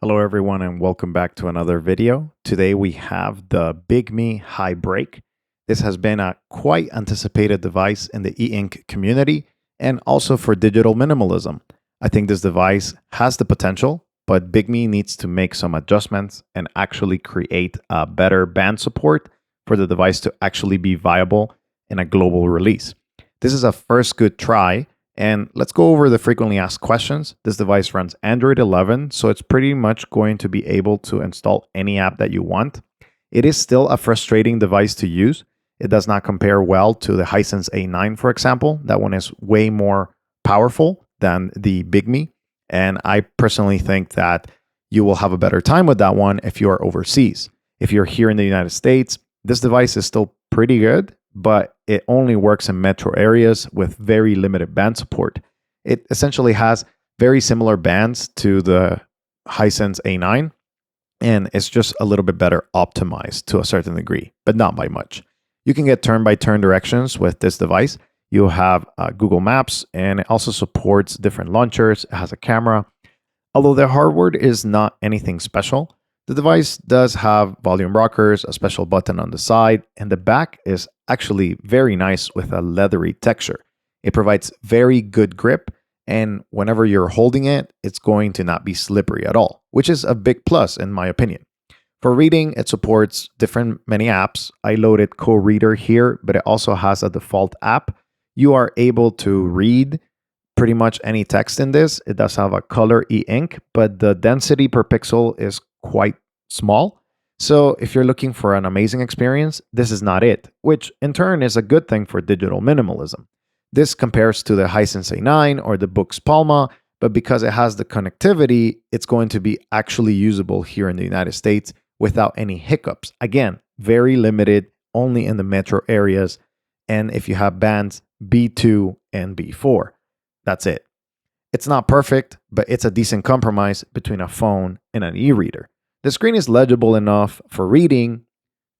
Hello everyone and welcome back to another video. Today we have the Bigme HiBreak. This has been a quite anticipated device in the e-ink community and also for digital minimalism. I think this device has the potential, but Bigme needs to make some adjustments and actually create a better band support for the device to actually be viable in a global release. This is a first good try. And let's go over the frequently asked questions. This device runs Android 11, so it's pretty much going to be able to install any app that you want. It is still a frustrating device to use. It does not compare well to the Hisense A9, for example. That one is way more powerful than the Bigme. And I personally think that you will have a better time with that one if you are overseas. If you're here in the United States, this device is still pretty good, but it only works in metro areas with very limited band support. It essentially has very similar bands to the Hisense A9, and it's just a little bit better optimized to a certain degree, but not by much. You can get turn-by-turn directions with this device. You have Google Maps, and it also supports different launchers. It has a camera. Although the hardware is not anything special, the device does have volume rockers, a special button on the side, and the back is actually very nice with a leathery texture. It provides very good grip, and whenever you're holding it, it's going to not be slippery at all, which is a big plus in my opinion. For reading, it supports many apps. I loaded Co-Reader here, but it also has a default app. You are able to read pretty much any text in this. It does have a color e-ink, but the density per pixel is quite small. So if you're looking for an amazing experience, this is not it, which in turn is a good thing for digital minimalism. This compares to the Hisense A9 or the Boox Palma, but because it has the connectivity, it's going to be actually usable here in the United States without any hiccups. Again, very limited, only in the metro areas, and if you have bands B2 and B4, that's it. It's not perfect, but it's a decent compromise between a phone and an e-reader. The screen is legible enough for reading,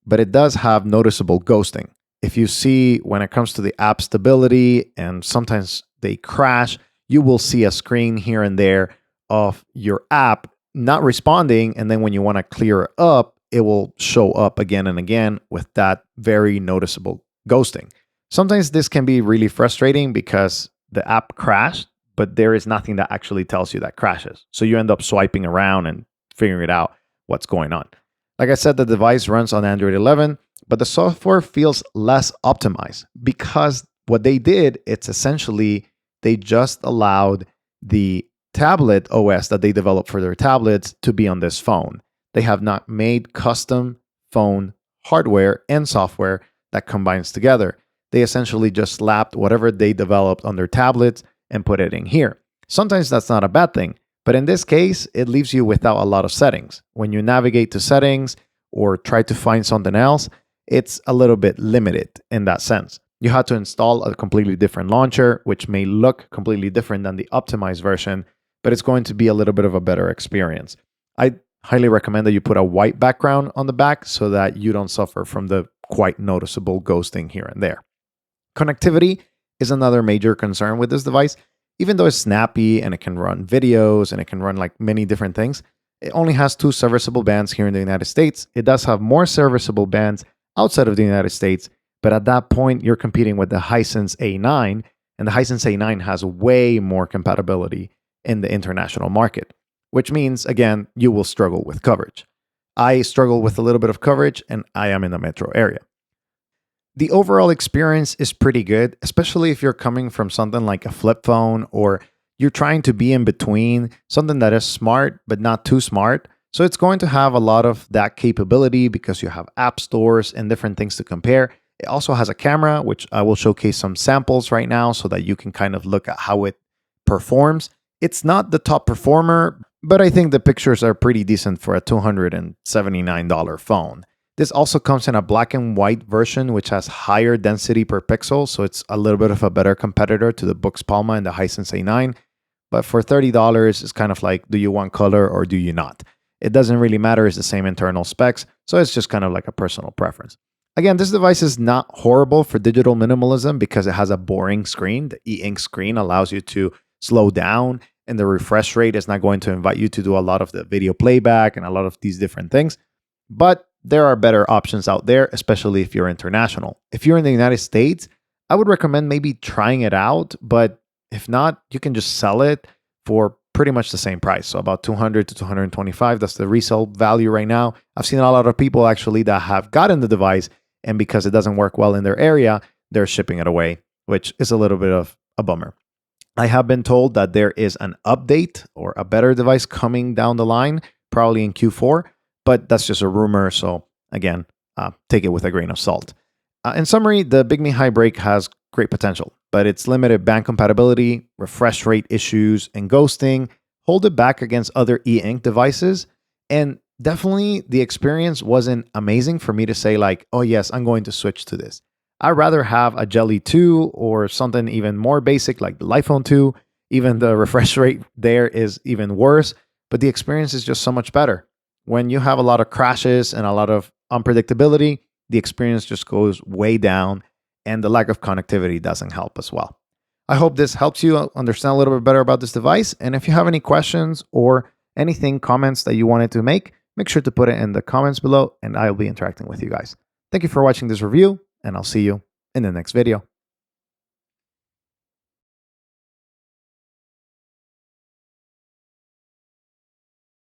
but it does have noticeable ghosting. If you see when it comes to the app stability and sometimes they crash, you will see a screen here and there of your app not responding, and then when you want to clear it up, it will show up again and again with that very noticeable ghosting. Sometimes this can be really frustrating because the app crashed, but there is nothing that actually tells you that crashes. So you end up swiping around and figuring it out what's going on. Like I said, the device runs on Android 11, but the software feels less optimized because what they did, it's essentially they just allowed the tablet OS that they developed for their tablets to be on this phone. They have not made custom phone hardware and software that combines together. They essentially just slapped whatever they developed on their tablets and put it in here. Sometimes that's not a bad thing, but in this case, it leaves you without a lot of settings. When you navigate to settings or try to find something else, it's a little bit limited in that sense. You had to install a completely different launcher, which may look completely different than the optimized version, but it's going to be a little bit of a better experience. I highly recommend that you put a white background on the back so that you don't suffer from the quite noticeable ghosting here and there. Connectivity is another major concern with this device. Even though it's snappy and it can run videos and it can run like many different things, it only has 2 serviceable bands here in the United States. It does have more serviceable bands outside of the United States, but at that point, you're competing with the Hisense A9, and the Hisense A9 has way more compatibility in the international market, which means, again, you will struggle with coverage. I struggle with a little bit of coverage, and I am in the metro area. The overall experience is pretty good, especially if you're coming from something like a flip phone or you're trying to be in between, something that is smart but not too smart. So it's going to have a lot of that capability because you have app stores and different things to compare. It also has a camera, which I will showcase some samples right now so that you can kind of look at how it performs. It's not the top performer, but I think the pictures are pretty decent for a $279 phone. This also comes in a black and white version, which has higher density per pixel, so it's a little bit of a better competitor to the Boox Palma and the Hisense A9. But for $30, it's kind of like, do you want color or do you not? It doesn't really matter, it's the same internal specs, so it's just kind of like a personal preference. Again, this device is not horrible for digital minimalism because it has a boring screen. The e-ink screen allows you to slow down and the refresh rate is not going to invite you to do a lot of the video playback and a lot of these different things. But there are better options out there, especially if you're international. If you're in the United States, I would recommend maybe trying it out, but if not, you can just sell it for pretty much the same price. So about 200 to 225, that's the resale value right now. I've seen a lot of people actually that have gotten the device, and because it doesn't work well in their area, they're shipping it away, which is a little bit of a bummer. I have been told that there is an update or a better device coming down the line, probably in Q4, but that's just a rumor. So again, take it with a grain of salt. In summary, the Bigme HiBreak has great potential, but its limited band compatibility, refresh rate issues, and ghosting hold it back against other e-ink devices. And definitely the experience wasn't amazing for me to say like, oh yes, I'm going to switch to this. I'd rather have a Jelly 2 or something even more basic like the iPhone 2. Even the refresh rate there is even worse, but the experience is just so much better. When you have a lot of crashes and a lot of unpredictability, the experience just goes way down, and the lack of connectivity doesn't help as well. I hope this helps you understand a little bit better about this device. And if you have any questions or anything, comments that you wanted to make sure to put it in the comments below, and I'll be interacting with you guys. Thank you for watching this review, and I'll see you in the next video.